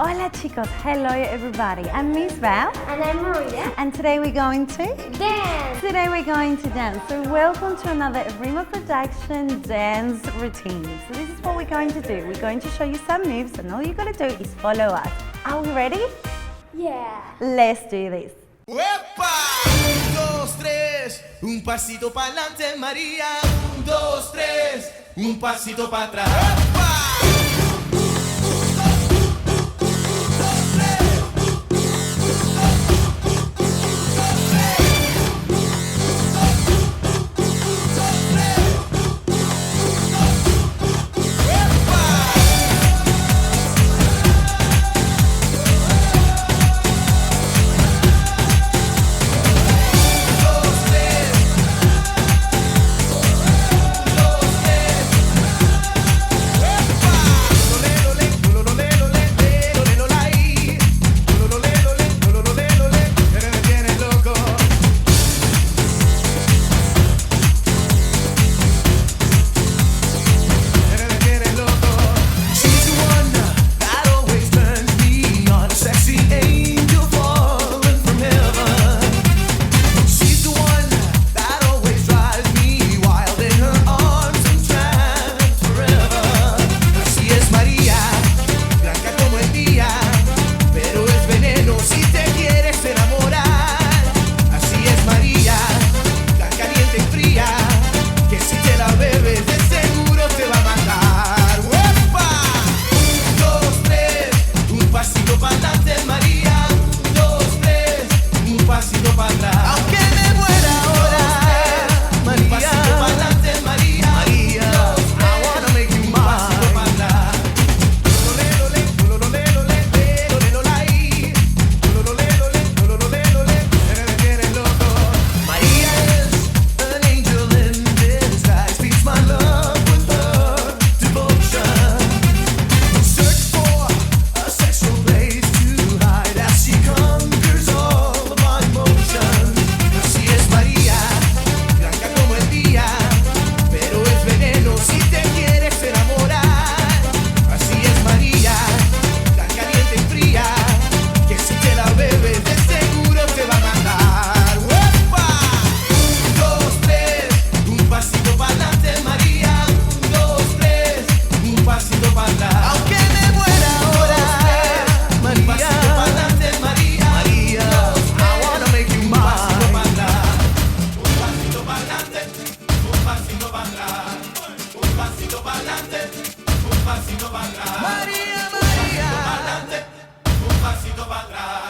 Hola chicos, hello everybody. I'm Miss Val. And I'm Maria. And today we're going to Dance! Today we're going to dance. So welcome to another Rima Production dance routine. So this is what we're going to do. We're going to show you some moves and all you gotta do is follow us. Are we ready? Yeah. Let's do this. ¡Epa! 1, 2, 3, un pasito para adelante, María. 1, 2, 3, un pasito para atrás. ¡Epa!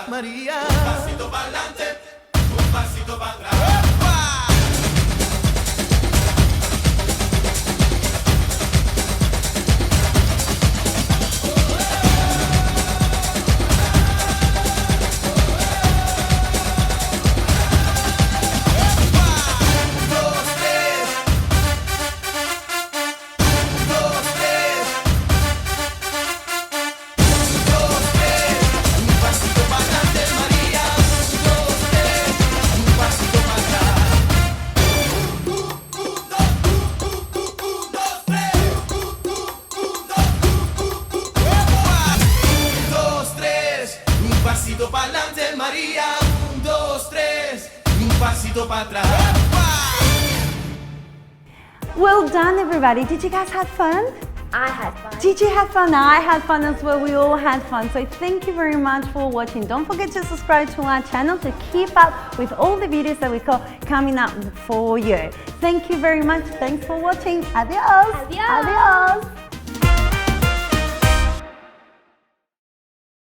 María, un pasito para adelante, un pasito para atrás. Pasito para adelante, María. 1, 2, 3, un pasito para atrás. Well done everybody. Did you guys have fun? I had fun. Did you have fun? I had fun as well. We all had fun. So thank you very much for watching. Don't forget to subscribe to our channel to keep up with all the videos that we got coming up for you. Thank you very much. Thanks for watching. Adios. Adios.